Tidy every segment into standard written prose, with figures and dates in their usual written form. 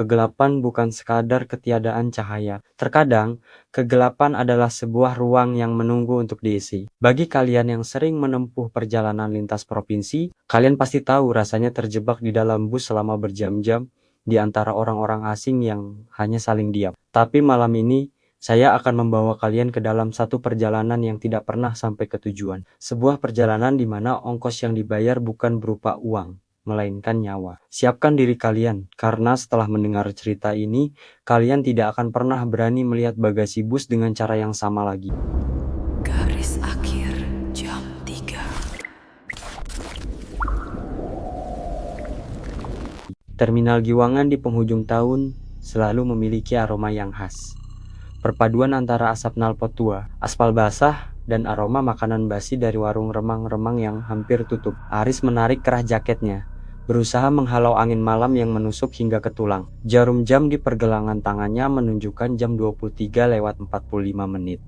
kegelapan bukan sekadar ketiadaan cahaya. Terkadang, kegelapan adalah sebuah ruang yang menunggu untuk diisi. Bagi kalian yang sering menempuh perjalanan lintas provinsi, kalian pasti tahu rasanya terjebak di dalam bus selama berjam-jam di antara orang-orang asing yang hanya saling diam. Tapi malam ini, saya akan membawa kalian ke dalam satu perjalanan yang tidak pernah sampai ke tujuan. Sebuah perjalanan di mana ongkos yang dibayar bukan berupa uang, melainkan nyawa. Siapkan diri kalian, karena setelah mendengar cerita ini, kalian tidak akan pernah berani melihat bagasi bus dengan cara yang sama lagi. Garis akhir jam 3. Terminal Giwangan di penghujung tahun selalu memiliki aroma yang khas. Perpaduan antara asap knalpot tua, aspal basah, dan aroma makanan basi dari warung remang-remang yang hampir tutup. Aris menarik kerah jaketnya, berusaha menghalau angin malam yang menusuk hingga ke tulang. Jarum jam di pergelangan tangannya menunjukkan jam 23:45.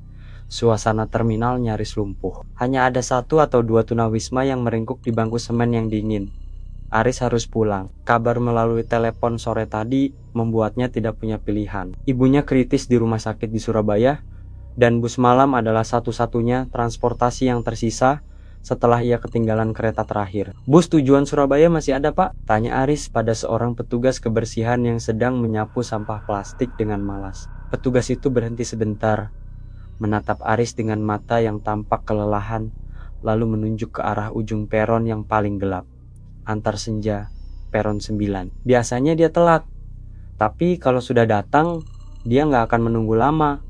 Suasana terminal nyaris lumpuh. Hanya ada satu atau dua tunawisma yang meringkuk di bangku semen yang dingin. Aris harus pulang. Kabar melalui telepon sore tadi membuatnya tidak punya pilihan. Ibunya kritis di rumah sakit di Surabaya, dan bus malam adalah satu-satunya transportasi yang tersisa setelah ia ketinggalan kereta terakhir. "Bus tujuan Surabaya masih ada, Pak?" tanya Aris pada seorang petugas kebersihan yang sedang menyapu sampah plastik dengan malas. Petugas itu berhenti sebentar, menatap Aris dengan mata yang tampak kelelahan, lalu menunjuk ke arah ujung peron yang paling gelap. Antar Senja, peron 9. Biasanya dia telat, tapi kalau sudah datang, dia nggak akan menunggu lama.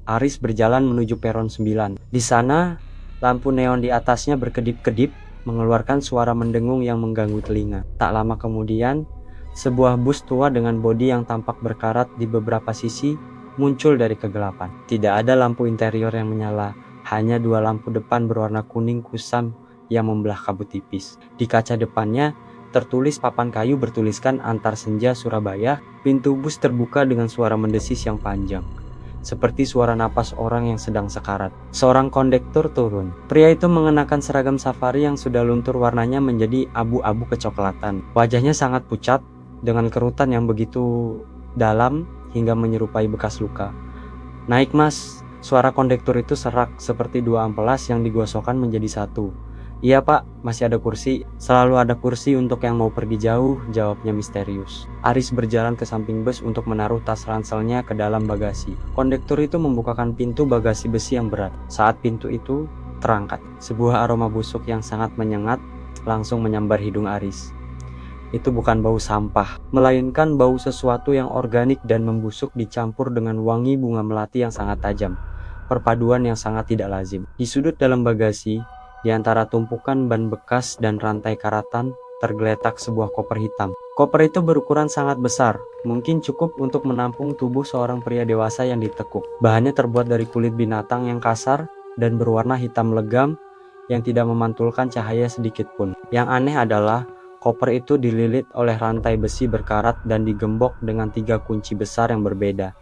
Aris berjalan menuju peron 9. Di sana, lampu neon di atasnya berkedip-kedip, mengeluarkan suara mendengung yang mengganggu telinga. Tak lama kemudian, sebuah bus tua dengan bodi yang tampak berkarat di beberapa sisi muncul dari kegelapan. Tidak ada lampu interior yang menyala, hanya dua lampu depan berwarna kuning kusam yang membelah kabut tipis. Di kaca depannya tertulis papan kayu bertuliskan Antar Senja Surabaya. Pintu bus terbuka dengan suara mendesis yang panjang, seperti suara napas orang yang sedang sekarat. Seorang kondektur turun. Pria itu mengenakan seragam safari yang sudah luntur warnanya menjadi abu-abu kecoklatan. Wajahnya sangat pucat dengan kerutan yang begitu dalam hingga menyerupai bekas luka. "Naik, Mas." Suara kondektur itu serak seperti dua amplas yang digosokkan menjadi satu. "Iya, Pak, masih ada kursi." "Selalu ada kursi untuk yang mau pergi jauh," jawabnya misterius. Aris berjalan ke samping bus untuk menaruh tas ranselnya ke dalam bagasi. Kondektur itu membukakan pintu bagasi besi yang berat. Saat pintu itu terangkat, sebuah aroma busuk yang sangat menyengat langsung menyambar hidung Aris. Itu bukan bau sampah, melainkan bau sesuatu yang organik dan membusuk dicampur dengan wangi bunga melati yang sangat tajam. Perpaduan yang sangat tidak lazim. Di sudut dalam bagasi, di antara tumpukan ban bekas dan rantai karatan, tergeletak sebuah koper hitam. Koper itu berukuran sangat besar, mungkin cukup untuk menampung tubuh seorang pria dewasa yang ditekuk. Bahannya terbuat dari kulit binatang yang kasar dan berwarna hitam legam yang tidak memantulkan cahaya sedikit pun. Yang aneh adalah, koper itu dililit oleh rantai besi berkarat dan digembok dengan 3 kunci besar yang berbeda.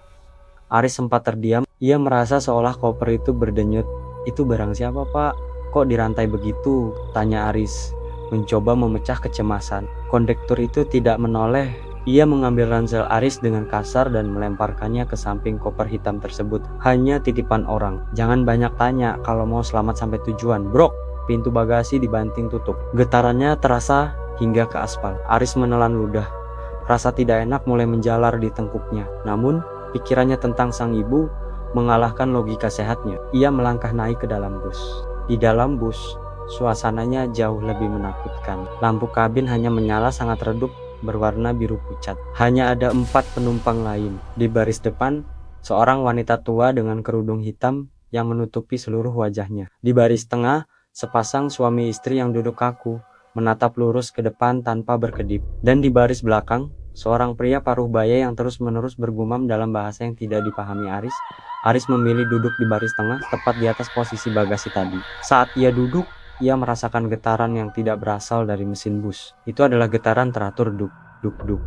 Aris sempat terdiam, ia merasa seolah koper itu berdenyut. "Itu barang siapa, Pak? Kok dirantai begitu?" tanya Aris, mencoba memecah kecemasan. Kondektur itu tidak menoleh. Ia mengambil ransel Aris dengan kasar dan melemparkannya ke samping koper hitam tersebut. "Hanya titipan orang. Jangan banyak tanya kalau mau selamat sampai tujuan." "Brok!" Pintu bagasi dibanting tutup. Getarannya terasa hingga ke aspal. Aris menelan ludah. Rasa tidak enak mulai menjalar di tengkuknya. Namun, pikirannya tentang sang ibu mengalahkan logika sehatnya. Ia melangkah naik ke dalam bus. Di dalam bus, suasananya jauh lebih menakutkan. Lampu kabin hanya menyala sangat redup berwarna biru pucat. Hanya ada 4 penumpang lain. Di baris depan, seorang wanita tua dengan kerudung hitam yang menutupi seluruh wajahnya. Di baris tengah, sepasang suami istri yang duduk kaku, menatap lurus ke depan tanpa berkedip. Dan di baris belakang, seorang pria paruh baya yang terus-menerus bergumam dalam bahasa yang tidak dipahami Aris. Aris memilih duduk di baris tengah, tepat di atas posisi bagasi tadi. Saat ia duduk, ia merasakan getaran yang tidak berasal dari mesin bus. Itu adalah getaran teratur duk, duk, duk.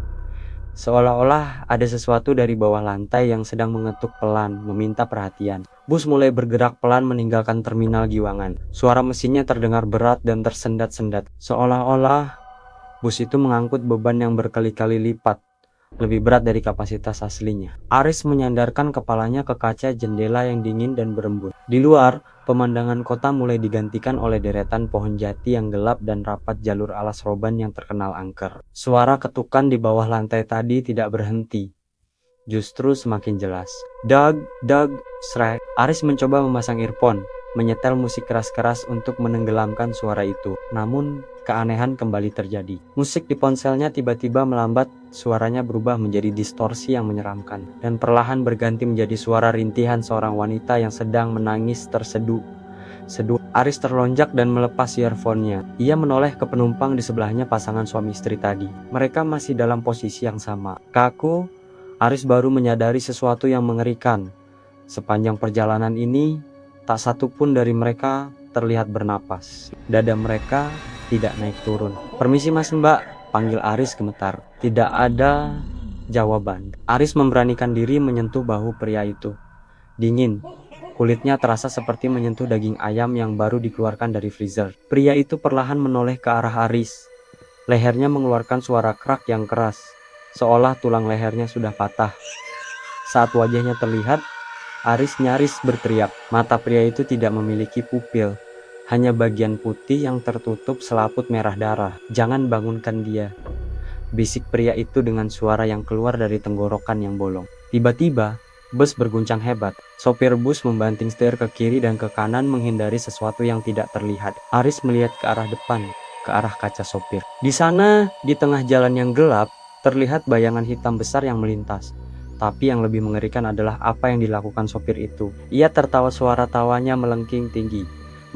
Seolah-olah ada sesuatu dari bawah lantai yang sedang mengetuk pelan, meminta perhatian. Bus mulai bergerak pelan meninggalkan terminal Giwangan. Suara mesinnya terdengar berat dan tersendat-sendat. Seolah-olah bus itu mengangkut beban yang berkali-kali lipat. lebih berat dari kapasitas aslinya. Aris menyandarkan kepalanya ke kaca jendela yang dingin dan berembun. Di luar, pemandangan kota mulai digantikan oleh deretan pohon jati yang gelap dan rapat jalur alas roban yang terkenal angker. Suara ketukan di bawah lantai tadi tidak berhenti, justru semakin jelas. Doug, Shrek. Aris mencoba memasang earphone, menyetel musik keras-keras untuk menenggelamkan suara itu. Namun, keanehan kembali terjadi. Musik di ponselnya tiba-tiba melambat, suaranya berubah menjadi distorsi yang menyeramkan, dan perlahan berganti menjadi suara rintihan seorang wanita yang sedang menangis terseduh. Aris terlonjak dan melepas earphone-nya. Ia menoleh ke penumpang di sebelahnya, pasangan suami istri tadi. Mereka masih dalam posisi yang sama. Kaku, Aris baru menyadari sesuatu yang mengerikan. Sepanjang perjalanan ini, tak satu pun dari mereka terlihat bernapas. Dada mereka tidak naik turun. "Permisi mas mbak," panggil Aris gemetar. Tidak ada jawaban. Aris memberanikan diri menyentuh bahu pria itu. Dingin. Kulitnya terasa seperti menyentuh daging ayam yang baru dikeluarkan dari freezer. Pria itu perlahan menoleh ke arah Aris. Lehernya mengeluarkan suara krak yang keras, seolah tulang lehernya sudah patah. Saat wajahnya terlihat, Aris nyaris berteriak. Mata pria itu tidak memiliki pupil, hanya bagian putih yang tertutup selaput merah darah. "Jangan bangunkan dia," bisik pria itu dengan suara yang keluar dari tenggorokan yang bolong. Tiba-tiba, bus berguncang hebat. Sopir bus membanting setir ke kiri dan ke kanan menghindari sesuatu yang tidak terlihat. Aris melihat ke arah depan, ke arah kaca sopir. Di sana, di tengah jalan yang gelap, terlihat bayangan hitam besar yang melintas. Tapi yang lebih mengerikan adalah apa yang dilakukan sopir itu. Ia tertawa, suara tawanya melengking tinggi,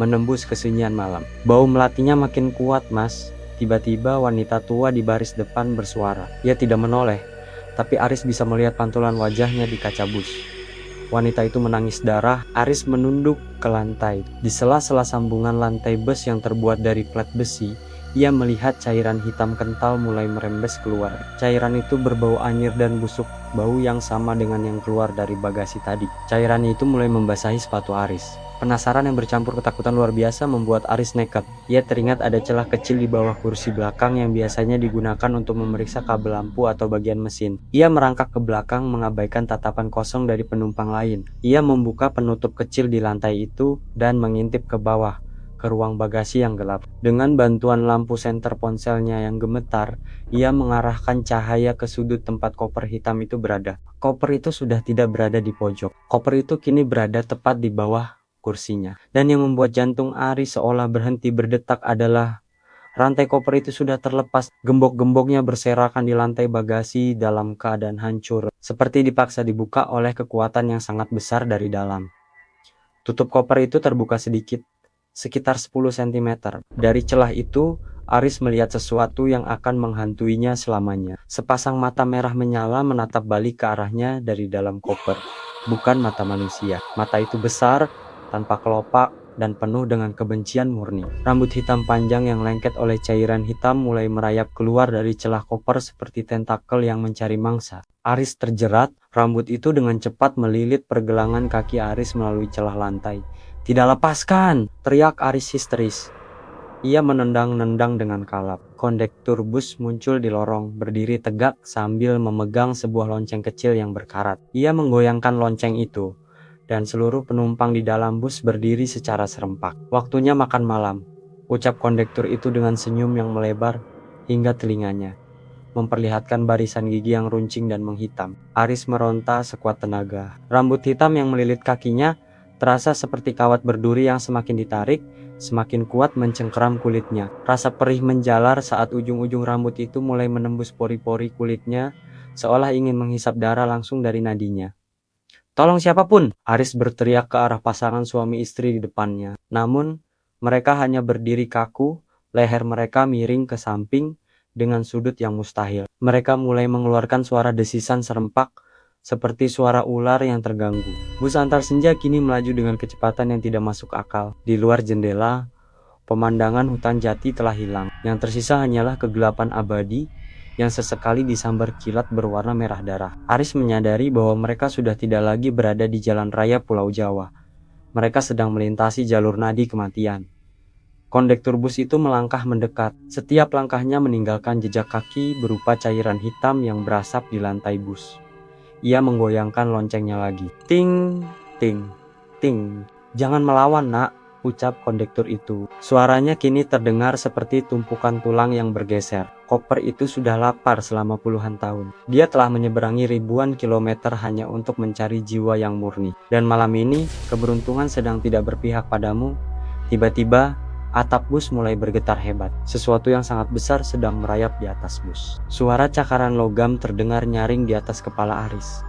menembus kesunyian malam. "Bau melatinya makin kuat, mas." Tiba-tiba wanita tua di baris depan bersuara. Ia tidak menoleh, tapi Aris bisa melihat pantulan wajahnya di kaca bus. Wanita itu menangis darah. Aris menunduk ke lantai. Di sela-sela sambungan lantai bus yang terbuat dari plat besi, ia melihat cairan hitam kental mulai merembes keluar. Cairan itu berbau anyir dan busuk, bau yang sama dengan yang keluar dari bagasi tadi. Cairan itu mulai membasahi sepatu Aris. Penasaran yang bercampur ketakutan luar biasa membuat Aris nekat. Ia teringat ada celah kecil di bawah kursi belakang yang biasanya digunakan untuk memeriksa kabel lampu atau bagian mesin. Ia merangkak ke belakang, mengabaikan tatapan kosong dari penumpang lain. Ia membuka penutup kecil di lantai itu dan mengintip ke bawah, ke ruang bagasi yang gelap. Dengan bantuan lampu senter ponselnya yang gemetar, ia mengarahkan cahaya ke sudut tempat koper hitam itu berada. Koper itu sudah tidak berada di pojok. Koper itu kini berada tepat di bawah kursinya. Dan yang membuat jantung Aris seolah berhenti berdetak adalah rantai koper itu sudah terlepas. Gembok-gemboknya berserakan di lantai bagasi dalam keadaan hancur, seperti dipaksa dibuka oleh kekuatan yang sangat besar dari dalam. Tutup koper itu terbuka sedikit, sekitar 10 cm. Dari celah itu, Aris melihat sesuatu yang akan menghantuinya selamanya. Sepasang mata merah menyala menatap balik ke arahnya dari dalam koper. Bukan mata manusia. Mata itu besar, tanpa kelopak, dan penuh dengan kebencian murni. Rambut hitam panjang yang lengket oleh cairan hitam mulai merayap keluar dari celah koper seperti tentakel yang mencari mangsa. Aris terjerat. Rambut itu dengan cepat melilit pergelangan kaki Aris melalui celah lantai. "Tidak, lepaskan!" teriak Aris histeris. Ia menendang-nendang dengan kalap. Kondektur bus muncul di lorong, berdiri tegak sambil memegang sebuah lonceng kecil yang berkarat. Ia menggoyangkan lonceng itu, dan seluruh penumpang di dalam bus berdiri secara serempak. "Waktunya makan malam," ucap kondektur itu dengan senyum yang melebar hingga telinganya, memperlihatkan barisan gigi yang runcing dan menghitam. Aris meronta sekuat tenaga. Rambut hitam yang melilit kakinya terasa seperti kawat berduri yang semakin ditarik, semakin kuat mencengkeram kulitnya. Rasa perih menjalar saat ujung-ujung rambut itu mulai menembus pori-pori kulitnya, seolah ingin menghisap darah langsung dari nadinya. "Tolong siapapun!" Aris berteriak ke arah pasangan suami istri di depannya. Namun, mereka hanya berdiri kaku, leher mereka miring ke samping dengan sudut yang mustahil. Mereka mulai mengeluarkan suara desisan serempak, seperti suara ular yang terganggu. Bus antar senja kini melaju dengan kecepatan yang tidak masuk akal. Di luar jendela, pemandangan hutan jati telah hilang. Yang tersisa hanyalah kegelapan abadi yang sesekali disambar kilat berwarna merah darah. Aris menyadari bahwa mereka sudah tidak lagi berada di jalan raya Pulau Jawa. Mereka sedang melintasi jalur nadi kematian. Kondektur bus itu melangkah mendekat. Setiap langkahnya meninggalkan jejak kaki berupa cairan hitam yang berasap di lantai bus. Ia menggoyangkan loncengnya lagi. Ting, ting, ting. Jangan melawan, nak, ucap kondektur itu. Suaranya kini terdengar seperti tumpukan tulang yang bergeser. Koper itu sudah lapar selama puluhan tahun. Dia telah menyeberangi ribuan kilometer hanya untuk mencari jiwa yang murni. Dan malam ini, keberuntungan sedang tidak berpihak padamu. Tiba-tiba, atap bus mulai bergetar hebat. Sesuatu yang sangat besar sedang merayap di atas bus. Suara cakaran logam terdengar nyaring di atas kepala Aris.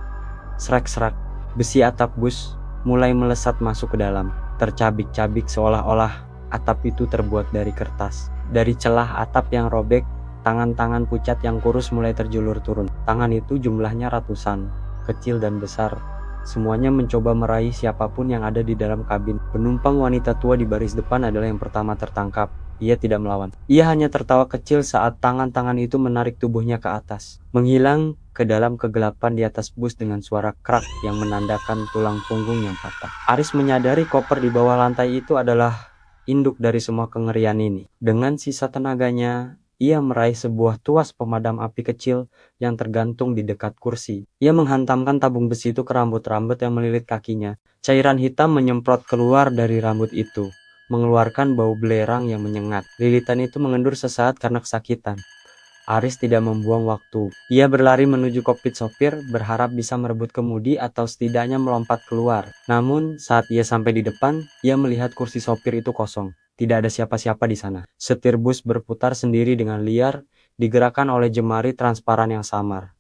Serak-serak, besi atap bus mulai melesat masuk ke dalam. Tercabik-cabik seolah-olah atap itu terbuat dari kertas. Dari celah atap yang robek, tangan-tangan pucat yang kurus mulai terjulur turun. Tangan itu jumlahnya ratusan, kecil dan besar. Semuanya mencoba meraih siapapun yang ada di dalam kabin. Penumpang wanita tua di baris depan adalah yang pertama tertangkap. Ia tidak melawan. Ia hanya tertawa kecil saat tangan-tangan itu menarik tubuhnya ke atas, menghilang ke dalam kegelapan di atas bus dengan suara krak yang menandakan tulang punggung yang patah. Aris menyadari koper di bawah lantai itu adalah induk dari semua kengerian ini. Dengan sisa tenaganya, ia meraih sebuah tuas pemadam api kecil yang tergantung di dekat kursi. Ia menghantamkan tabung besi itu ke rambut-rambut yang melilit kakinya. Cairan hitam menyemprot keluar dari rambut itu, mengeluarkan bau belerang yang menyengat. Lilitan itu mengendur sesaat karena kesakitan. Aris tidak membuang waktu. Ia berlari menuju kokpit sopir, berharap bisa merebut kemudi atau setidaknya melompat keluar. Namun, saat ia sampai di depan, ia melihat kursi sopir itu kosong. Tidak ada siapa-siapa di sana. Setir bus berputar sendiri dengan liar, digerakkan oleh jemari transparan yang samar.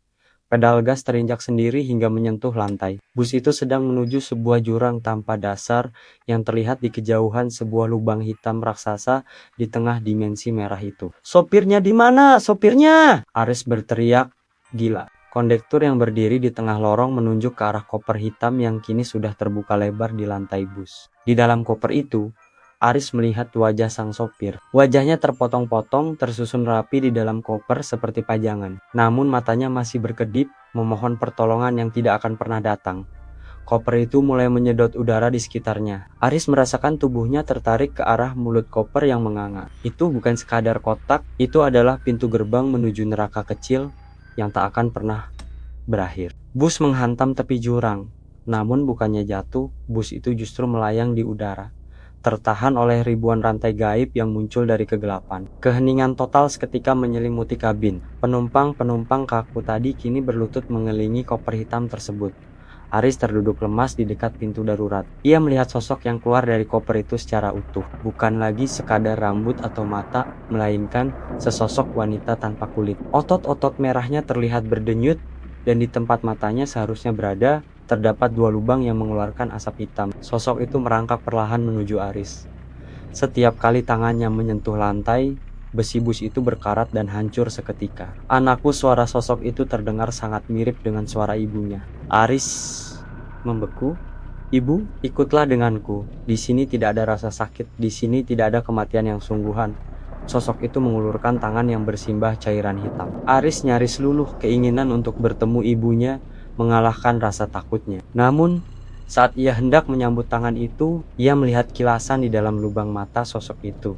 Pedal gas terinjak sendiri hingga menyentuh lantai. Bus itu sedang menuju sebuah jurang tanpa dasar yang terlihat di kejauhan sebuah lubang hitam raksasa di tengah dimensi merah itu. "Sopirnya di mana? Sopirnya!" Aris berteriak gila. Kondektur yang berdiri di tengah lorong menunjuk ke arah koper hitam yang kini sudah terbuka lebar di lantai bus. Di dalam koper itu, Aris melihat wajah sang sopir. Wajahnya terpotong-potong, tersusun rapi di dalam koper seperti pajangan. Namun matanya masih berkedip, memohon pertolongan yang tidak akan pernah datang. Koper itu mulai menyedot udara di sekitarnya. Aris merasakan tubuhnya tertarik ke arah mulut koper yang menganga. Itu bukan sekadar kotak, itu adalah pintu gerbang menuju neraka kecil yang tak akan pernah berakhir. Bus menghantam tepi jurang. Namun bukannya jatuh, bus itu justru melayang di udara, tertahan oleh ribuan rantai gaib yang muncul dari kegelapan. Keheningan total seketika menyelimuti kabin. Penumpang-penumpang kaku tadi kini berlutut mengelilingi koper hitam tersebut. Aris terduduk lemas di dekat pintu darurat. Ia melihat sosok yang keluar dari koper itu secara utuh. Bukan lagi sekadar rambut atau mata, melainkan sesosok wanita tanpa kulit. Otot-otot merahnya terlihat berdenyut, dan di tempat matanya seharusnya berada, terdapat dua lubang yang mengeluarkan asap hitam. Sosok itu merangkak perlahan menuju Aris. Setiap kali tangannya menyentuh lantai, besi bus itu berkarat dan hancur seketika. "Anakku," suara sosok itu terdengar sangat mirip dengan suara ibunya. Aris membeku. "Ibu, ikutlah denganku. Di sini tidak ada rasa sakit. Di sini tidak ada kematian yang sungguhan." Sosok itu mengulurkan tangan yang bersimbah cairan hitam. Aris nyaris luluh, keinginan untuk bertemu ibunya mengalahkan rasa takutnya. Namun, saat ia hendak menyambut tangan itu, ia melihat kilasan di dalam lubang mata sosok itu.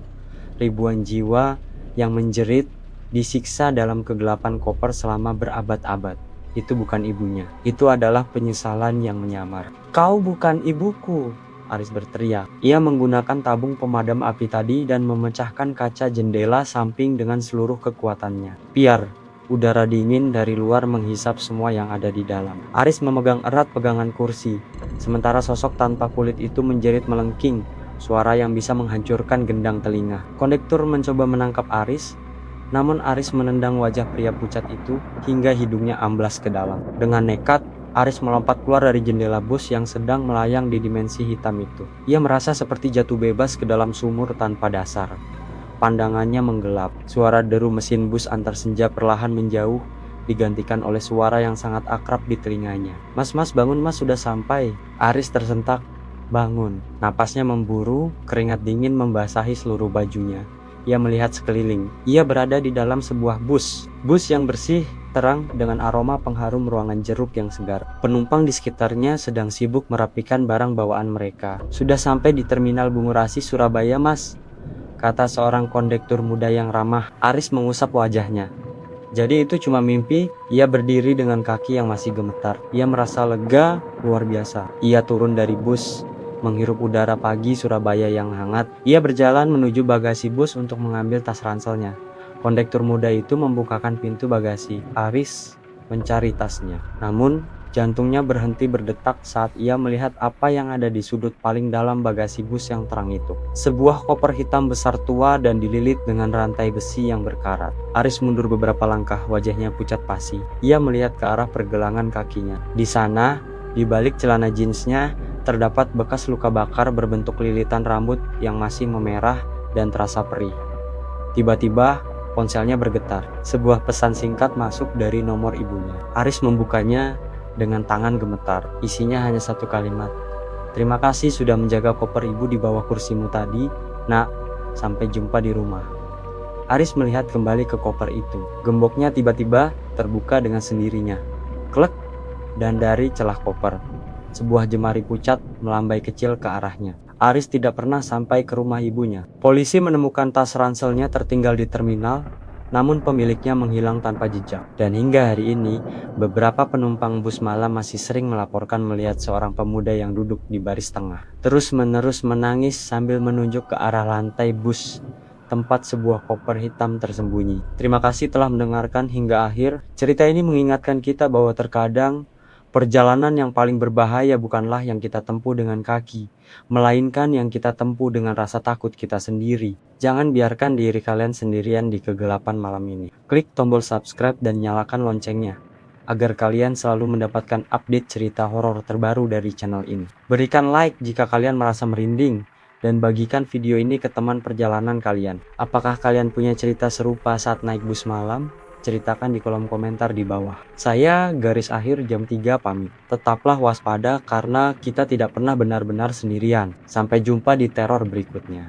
Ribuan jiwa yang menjerit, disiksa dalam kegelapan koper selama berabad-abad. Itu bukan ibunya. Itu adalah penyesalan yang menyamar. "Kau bukan ibuku!" Aris berteriak. Ia menggunakan tabung pemadam api tadi dan memecahkan kaca jendela samping dengan seluruh kekuatannya. Piar. Udara dingin dari luar menghisap semua yang ada di dalam. Aris memegang erat pegangan kursi, sementara sosok tanpa kulit itu menjerit melengking, suara yang bisa menghancurkan gendang telinga. Kondektur mencoba menangkap Aris, namun Aris menendang wajah pria pucat itu hingga hidungnya amblas ke dalam. Dengan nekat, Aris melompat keluar dari jendela bus yang sedang melayang di dimensi hitam itu. Ia merasa seperti jatuh bebas ke dalam sumur tanpa dasar. Pandangannya menggelap. Suara deru mesin bus antar senja perlahan menjauh, digantikan oleh suara yang sangat akrab di telinganya. "Mas, bangun mas, sudah sampai." Aris tersentak. Bangun. Napasnya memburu, keringat dingin membasahi seluruh bajunya. Ia melihat sekeliling. Ia berada di dalam sebuah bus. Bus yang bersih, terang dengan aroma pengharum ruangan jeruk yang segar. Penumpang di sekitarnya sedang sibuk merapikan barang bawaan mereka. "Sudah sampai di Terminal Bungurasi, Surabaya, Mas," kata seorang kondektur muda yang ramah. Aris mengusap wajahnya. Jadi itu cuma mimpi. Ia berdiri dengan kaki yang masih gemetar. Ia merasa lega luar biasa. Ia turun dari bus, menghirup udara pagi Surabaya yang hangat. Ia berjalan menuju bagasi bus untuk mengambil tas ranselnya. Kondektur muda itu membukakan pintu bagasi. Aris mencari tasnya. Namun, jantungnya berhenti berdetak saat ia melihat apa yang ada di sudut paling dalam bagasi bus yang terang itu. Sebuah koper hitam besar tua dan dililit dengan rantai besi yang berkarat. Aris mundur beberapa langkah, wajahnya pucat pasi. Ia melihat ke arah pergelangan kakinya. Di sana, di balik celana jeansnya, terdapat bekas luka bakar berbentuk lilitan rambut yang masih memerah dan terasa perih. Tiba-tiba, ponselnya bergetar. Sebuah pesan singkat masuk dari nomor ibunya. Aris membukanya dengan tangan gemetar. Isinya hanya satu kalimat. "Terima kasih sudah menjaga koper ibu di bawah kursimu tadi, Nak. Sampai jumpa di rumah." Aris melihat kembali ke koper itu. Gemboknya tiba-tiba terbuka dengan sendirinya. Klek, dan dari celah koper, sebuah jemari pucat melambai kecil ke arahnya. Aris tidak pernah sampai ke rumah ibunya. Polisi menemukan tas ranselnya tertinggal di terminal, namun pemiliknya menghilang tanpa jejak. Dan hingga hari ini, beberapa penumpang bus malam masih sering melaporkan melihat seorang pemuda yang duduk di baris tengah, terus-menerus menangis sambil menunjuk ke arah lantai bus, tempat sebuah koper hitam tersembunyi. Terima kasih telah mendengarkan hingga akhir. Cerita ini mengingatkan kita bahwa terkadang perjalanan yang paling berbahaya bukanlah yang kita tempuh dengan kaki, melainkan yang kita tempuh dengan rasa takut kita sendiri. Jangan biarkan diri kalian sendirian di kegelapan malam ini. Klik tombol subscribe dan nyalakan loncengnya, agar kalian selalu mendapatkan update cerita horor terbaru dari channel ini. Berikan like jika kalian merasa merinding, dan bagikan video ini ke teman perjalanan kalian. Apakah kalian punya cerita serupa saat naik bus malam? Ceritakan di kolom komentar di bawah. Saya Garis Akhir Jam 3 pamit. Tetaplah waspada karena kita tidak pernah benar-benar sendirian. Sampai jumpa di teror berikutnya.